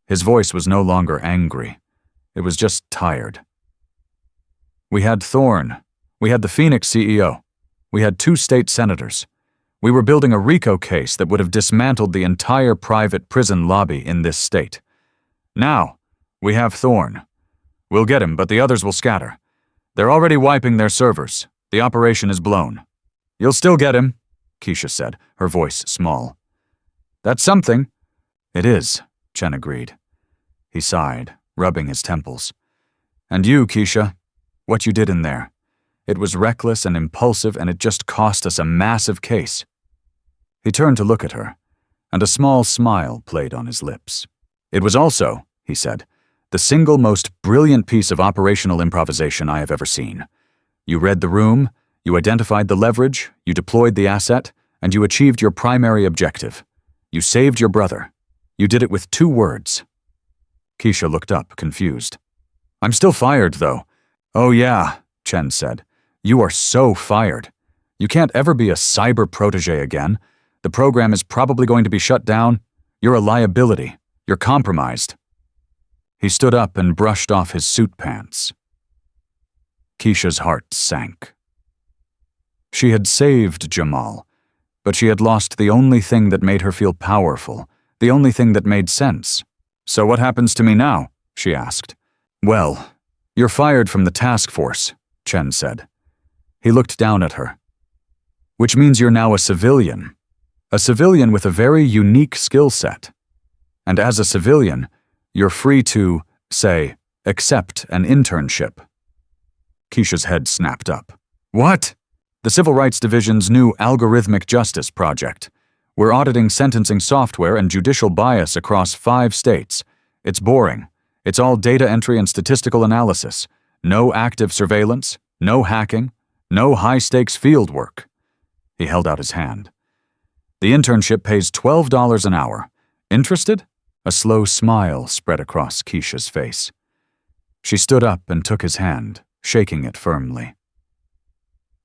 His voice was no longer angry. It was just tired. "We had Thorne. We had the Phoenix CEO. We had 2 state senators. We were building a RICO case that would have dismantled the entire private prison lobby in this state. Now, we have Thorne. We'll get him, but the others will scatter. They're already wiping their servers. The operation is blown." "You'll still get him," Keisha said, her voice small. "That's something." "It is," Chen agreed. He sighed, rubbing his temples. "And you, Keisha, what you did in there. It was reckless and impulsive, and it just cost us a massive case." He turned to look at her, and a small smile played on his lips. "It was also," he said, "the single most brilliant piece of operational improvisation I have ever seen. You read the room, you identified the leverage, you deployed the asset, and you achieved your primary objective. You saved your brother. You did it with 2 words." Keisha looked up, confused. "I'm still fired, though." "Oh yeah," Chen said. "You are so fired. You can't ever be a cyber protege again. The program is probably going to be shut down. You're a liability. You're compromised." He stood up and brushed off his suit pants. Keisha's heart sank. She had saved Jamal, but she had lost the only thing that made her feel powerful, the only thing that made sense. "So what happens to me now?" she asked. "Well, you're fired from the task force," Chen said. He looked down at her. "Which means you're now a civilian with a very unique skill set. And as a civilian, you're free to, say, accept an internship." Keisha's head snapped up. "What?" "The Civil Rights Division's new algorithmic justice project. We're auditing sentencing software and judicial bias across 5 states. It's boring. It's all data entry and statistical analysis. No active surveillance, no hacking, no high-stakes field work." He held out his hand. "The internship pays $12 an hour. Interested?" A slow smile spread across Keisha's face. She stood up and took his hand, shaking it firmly.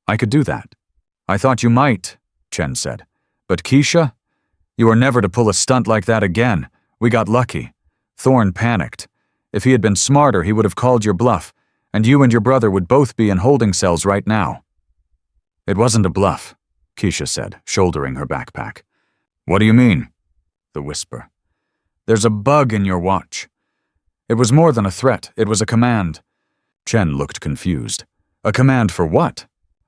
"I could do that." "I thought you might," Chen said. "But Keisha, you are never to pull a stunt like that again. We got lucky." Thorne panicked. "If he had been smarter, he would have called your bluff, and you and your brother would both be in holding cells right now." "It wasn't a bluff," Keisha said, shouldering her backpack. "What do you mean?" The whisper. "There's a bug in your watch." "It was more than a threat, it was a command." Chen looked confused. "A command for what?"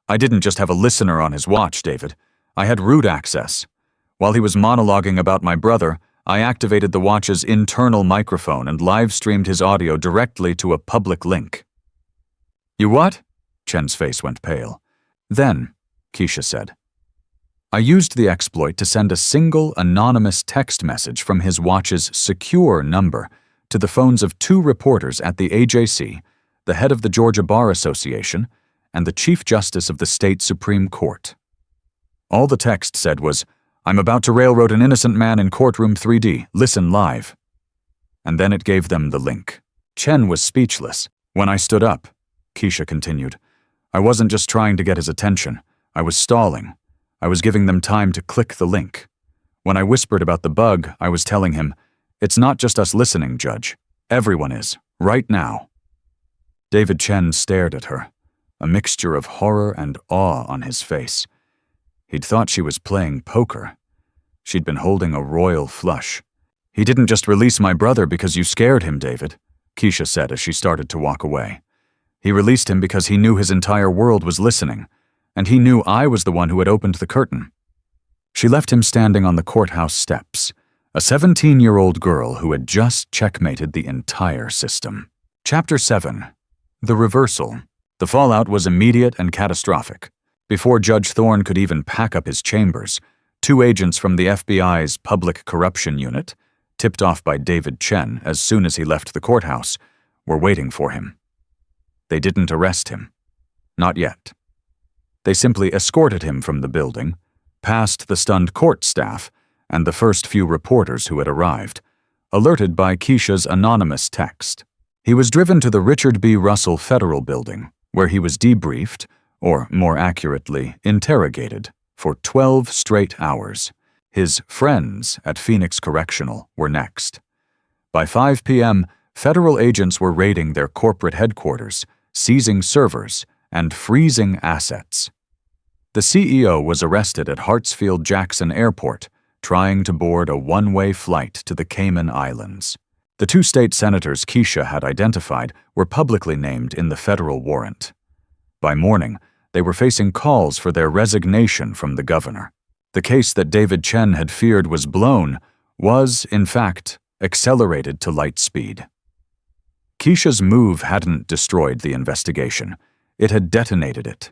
"I didn't just have a listener on his watch, David. I had root access. While he was monologuing about my brother, I activated the watch's internal microphone and live-streamed his audio directly to a public link." "You what?" Chen's face went pale. "Then," Keisha said, "I used the exploit to send a single anonymous text message from his watch's secure number to the phones of 2 reporters at the AJC, the head of the Georgia Bar Association, and the Chief Justice of the State Supreme Court. All the text said was, 'I'm about to railroad an innocent man in courtroom 3D. Listen live.' And then it gave them the link." Chen was speechless. "When I stood up," Keisha continued, "I wasn't just trying to get his attention. I was stalling. I was giving them time to click the link. When I whispered about the bug, I was telling him, 'It's not just us listening, Judge. Everyone is, right now.'" David Chen stared at her, a mixture of horror and awe on his face. He'd thought she was playing poker. She'd been holding a royal flush. "He didn't just release my brother because you scared him, David," Keisha said as she started to walk away. "He released him because he knew his entire world was listening, and he knew I was the one who had opened the curtain." She left him standing on the courthouse steps, a 17-year-old girl who had just checkmated the entire system. Chapter 7. The Reversal. The fallout was immediate and catastrophic. Before Judge Thorne could even pack up his chambers, 2 agents from the FBI's Public Corruption Unit, tipped off by David Chen as soon as he left the courthouse, were waiting for him. They didn't arrest him. Not yet. They simply escorted him from the building, past the stunned court staff and the first few reporters who had arrived, alerted by Keisha's anonymous text. He was driven to the Richard B. Russell Federal Building, where he was debriefed, or more accurately, interrogated, for 12 straight hours. His friends at Phoenix Correctional were next. By 5 p.m., federal agents were raiding their corporate headquarters, seizing servers, and freezing assets. The CEO was arrested at Hartsfield-Jackson Airport, trying to board a one-way flight to the Cayman Islands. The 2 state senators Keisha had identified were publicly named in the federal warrant. By morning, they were facing calls for their resignation from the governor. The case that David Chen had feared was blown was, in fact, accelerated to light speed. Keisha's move hadn't destroyed the investigation. It had detonated it.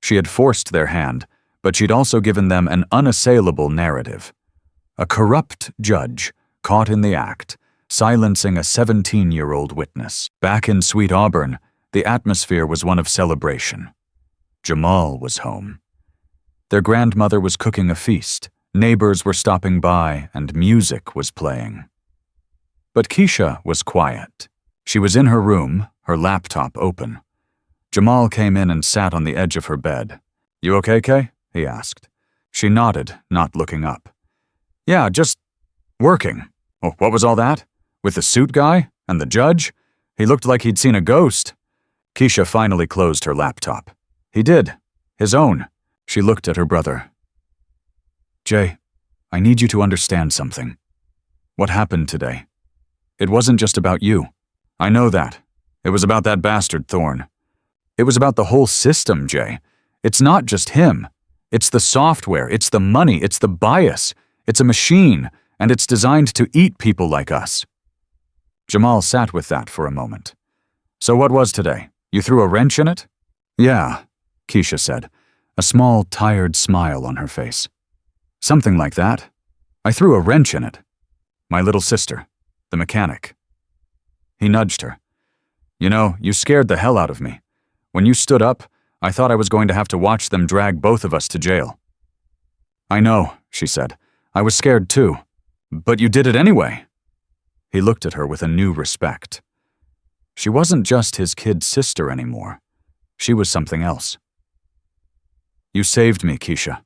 She had forced their hand, but she'd also given them an unassailable narrative. A corrupt judge, caught in the act, silencing a 17-year-old witness. Back in Sweet Auburn, the atmosphere was one of celebration. Jamal was home. Their grandmother was cooking a feast, neighbors were stopping by, and music was playing. But Keisha was quiet. She was in her room, her laptop open. Jamal came in and sat on the edge of her bed. "You okay, Kay?" he asked. She nodded, not looking up. "Yeah, just working." "Oh, what was all that? With the suit guy?" And the judge? He looked like he'd seen a ghost. Keisha finally closed her laptop. He did. His own. She looked at her brother. Jay, I need you to understand something. What happened today? It wasn't just about you. I know that. It was about that bastard Thorne. It was about the whole system, Jay. It's not just him. It's the software, it's the money, it's the bias. It's a machine, and it's designed to eat people like us. Jamal sat with that for a moment. So what was today? You threw a wrench in it? Yeah, Keisha said, a small, tired smile on her face. Something like that. I threw a wrench in it. My little sister, the mechanic. He nudged her. You know, you scared the hell out of me. When you stood up, I thought I was going to have to watch them drag both of us to jail. I know, she said. I was scared too. But you did it anyway. He looked at her with a new respect. She wasn't just his kid sister anymore. She was something else. You saved me, Keisha.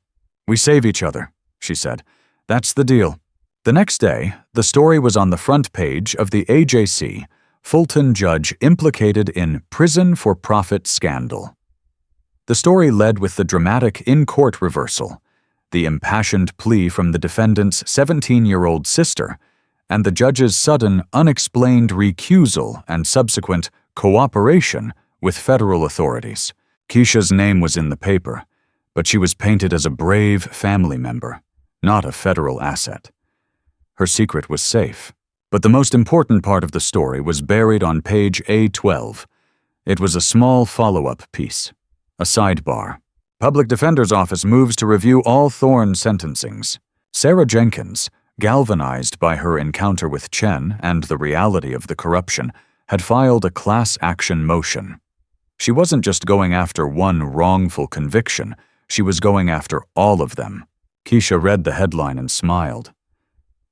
We save each other, she said. That's the deal. The next day, the story was on the front page of the AJC, Fulton judge implicated in prison-for-profit scandal. The story led with the dramatic in-court reversal, the impassioned plea from the defendant's 17-year-old sister, and the judge's sudden, unexplained recusal and subsequent cooperation with federal authorities. Keisha's name was in the paper, but she was painted as a brave family member, not a federal asset. Her secret was safe, but the most important part of the story was buried on page A12. It was a small follow-up piece, a sidebar. Public Defender's Office moves to review all Thorne sentencings. Sarah Jenkins, galvanized by her encounter with Chen and the reality of the corruption, had filed a class action motion. She wasn't just going after one wrongful conviction, she was going after all of them. Keisha read the headline and smiled.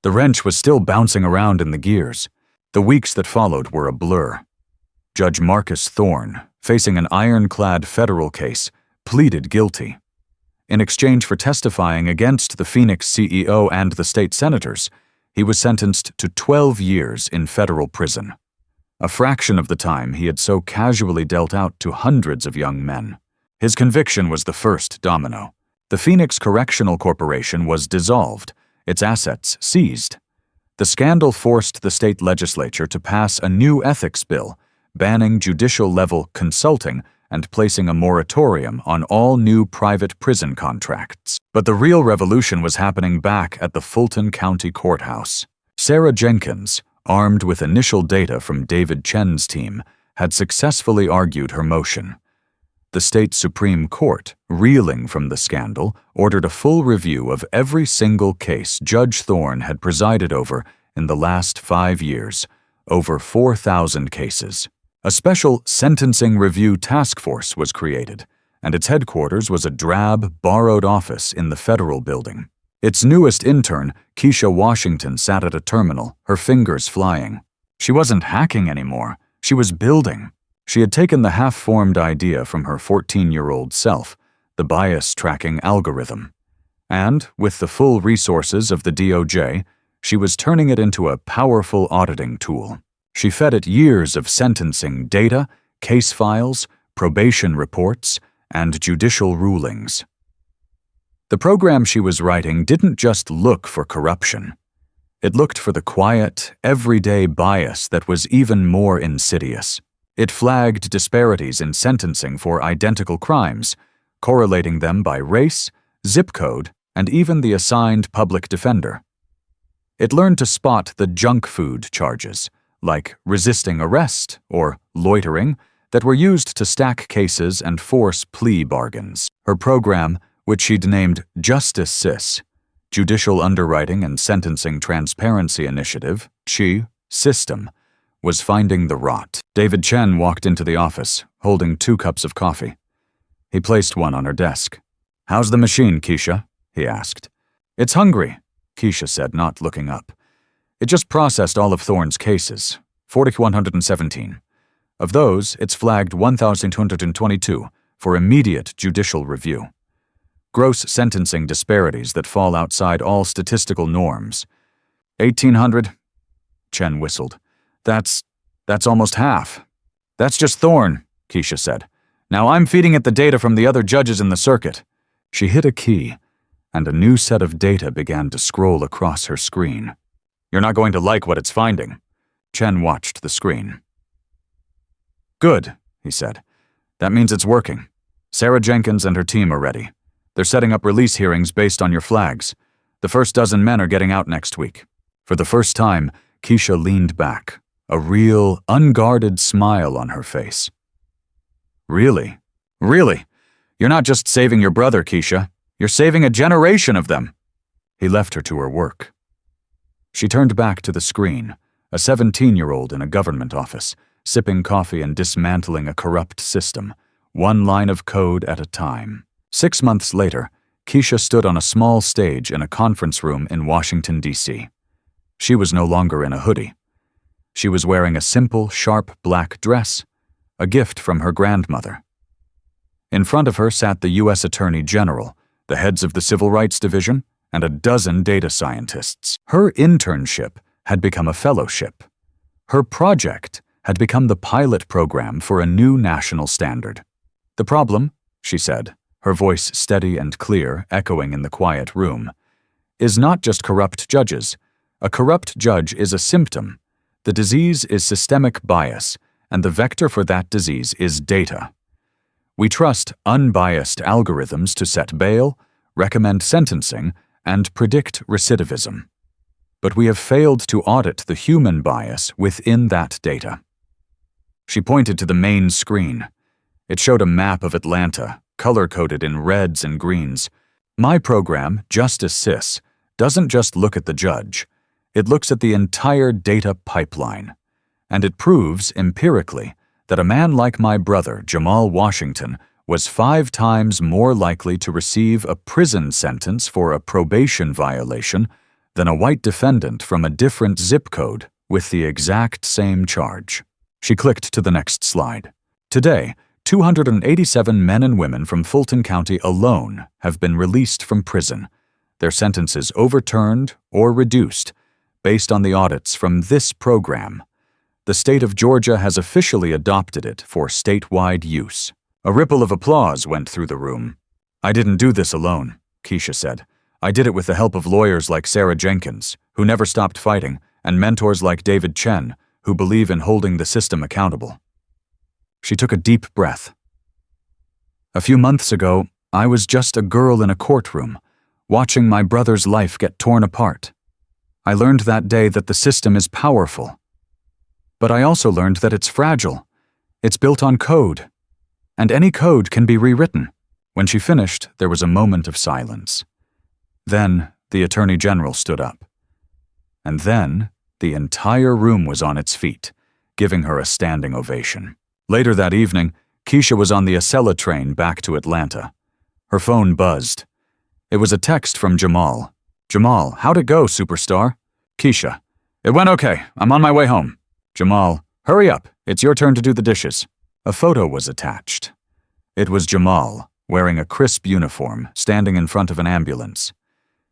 The wrench was still bouncing around in the gears. The weeks that followed were a blur. Judge Marcus Thorne, facing an ironclad federal case, pleaded guilty. In exchange for testifying against the Phoenix CEO and the state senators, he was sentenced to 12 years in federal prison, a fraction of the time he had so casually dealt out to hundreds of young men. His conviction was the first domino. The Phoenix Correctional Corporation was dissolved, its assets seized. The scandal forced the state legislature to pass a new ethics bill, banning judicial-level consulting and placing a moratorium on all new private prison contracts. But the real revolution was happening back at the Fulton County Courthouse. Sarah Jenkins, armed with initial data from David Chen's team, had successfully argued her motion. The state Supreme Court, reeling from the scandal, ordered a full review of every single case Judge Thorne had presided over in the last 5 years, over 4,000 cases. A special sentencing review task force was created, and its headquarters was a drab, borrowed office in the federal building. Its newest intern, Keisha Washington, sat at a terminal, her fingers flying. She wasn't hacking anymore, she was building. She had taken the half-formed idea from her 14-year-old self, the bias-tracking algorithm. And, with the full resources of the DOJ, she was turning it into a powerful auditing tool. She fed it years of sentencing data, case files, probation reports, and judicial rulings. The program she was writing didn't just look for corruption. It looked for the quiet, everyday bias that was even more insidious. It flagged disparities in sentencing for identical crimes, correlating them by race, zip code, and even the assigned public defender. It learned to spot the junk food charges, like resisting arrest or loitering, that were used to stack cases and force plea bargains. Her program, which she'd named Justice Sys, Judicial Underwriting and Sentencing Transparency Initiative, System, was finding the rot. David Chen walked into the office, holding 2 cups of coffee. He placed one on her desk. "How's the machine, Keisha?" he asked. "It's hungry," Keisha said, not looking up. "It just processed all of Thorne's cases, 4,117. Of those, it's flagged 1,222 for immediate judicial review. Gross sentencing disparities that fall outside all statistical norms. 1,800? Chen whistled. That's That's almost half. That's just Thorne, Keisha said. Now I'm feeding it the data from the other judges in the circuit. She hit a key, and a new set of data began to scroll across her screen. You're not going to like what it's finding. Chen watched the screen. Good, he said. That means it's working. Sarah Jenkins and her team are ready. They're setting up release hearings based on your flags. The first dozen men are getting out next week. For the first time, Keisha leaned back, a real, unguarded smile on her face. Really? Really? You're not just saving your brother, Keisha. You're saving a generation of them. He left her to her work. She turned back to the screen, a 17-year-old in a government office, sipping coffee and dismantling a corrupt system, one line of code at a time. 6 months later, Keisha stood on a small stage in a conference room in Washington, D.C. She was no longer in a hoodie. She was wearing a simple, sharp black dress, a gift from her grandmother. In front of her sat the U.S. Attorney General, the heads of the Civil Rights Division, and a dozen data scientists. Her internship had become a fellowship. Her project had become the pilot program for a new national standard. The problem, she said, her voice steady and clear, echoing in the quiet room, is not just corrupt judges. A corrupt judge is a symptom. The disease is systemic bias, and the vector for that disease is data. We trust unbiased algorithms to set bail, recommend sentencing, and predict recidivism. But we have failed to audit the human bias within that data. She pointed to the main screen. It showed a map of Atlanta, color-coded in reds and greens. My program, Justice Sys, doesn't just look at the judge. It looks at the entire data pipeline. And it proves, empirically, that a man like my brother, Jamal Washington, was 5 times more likely to receive a prison sentence for a probation violation than a white defendant from a different zip code with the exact same charge. She clicked to the next slide. Today, 287 men and women from Fulton County alone have been released from prison, their sentences overturned or reduced based on the audits from this program. The state of Georgia has officially adopted it for statewide use. A ripple of applause went through the room. I didn't do this alone, Keisha said. I did it with the help of lawyers like Sarah Jenkins, who never stopped fighting, and mentors like David Chen, who believe in holding the system accountable. She took a deep breath. A few months ago, I was just a girl in a courtroom, watching my brother's life get torn apart. I learned that day that the system is powerful. But I also learned that it's fragile. It's built on code. And any code can be rewritten. When she finished, there was a moment of silence. Then, the Attorney General stood up. And then, the entire room was on its feet, giving her a standing ovation. Later that evening, Keisha was on the Acela train back to Atlanta. Her phone buzzed. It was a text from Jamal. Jamal, how'd it go, superstar? Keisha, it went okay. I'm on my way home. Jamal, hurry up. It's your turn to do the dishes. A photo was attached. It was Jamal, wearing a crisp uniform, standing in front of an ambulance.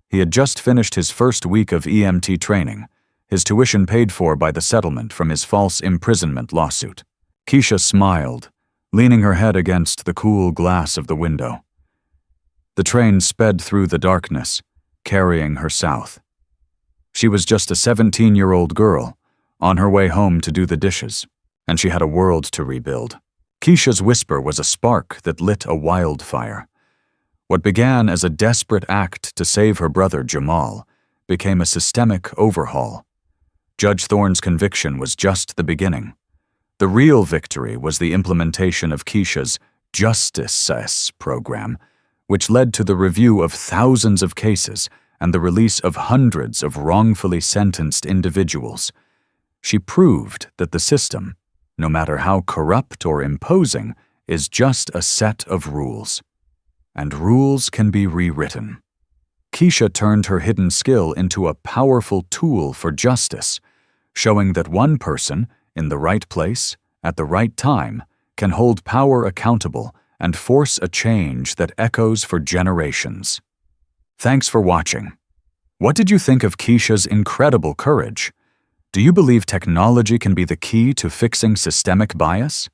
He had just finished his first week of EMT training, his tuition paid for by the settlement from his false imprisonment lawsuit. Keisha smiled, leaning her head against the cool glass of the window. The train sped through the darkness, carrying her south. She was just a 17-year-old girl, on her way home to do the dishes, and she had a world to rebuild. Keisha's whisper was a spark that lit a wildfire. What began as a desperate act to save her brother Jamal became a systemic overhaul. Judge Thorne's conviction was just the beginning. The real victory was the implementation of Keisha's Justice Sys program, which led to the review of thousands of cases and the release of hundreds of wrongfully sentenced individuals. She proved that the system, no matter how corrupt or imposing, is just a set of rules. And rules can be rewritten. Keisha turned her hidden skill into a powerful tool for justice, showing that one person, in the right place, at the right time, can hold power accountable and force a change that echoes for generations. Thanks for watching. What did you think of Keisha's incredible courage? Do you believe technology can be the key to fixing systemic bias?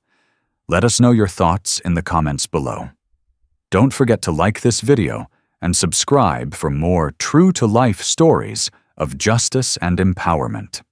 Let us know your thoughts in the comments below. Don't forget to like this video and subscribe for more true-to-life stories of justice and empowerment.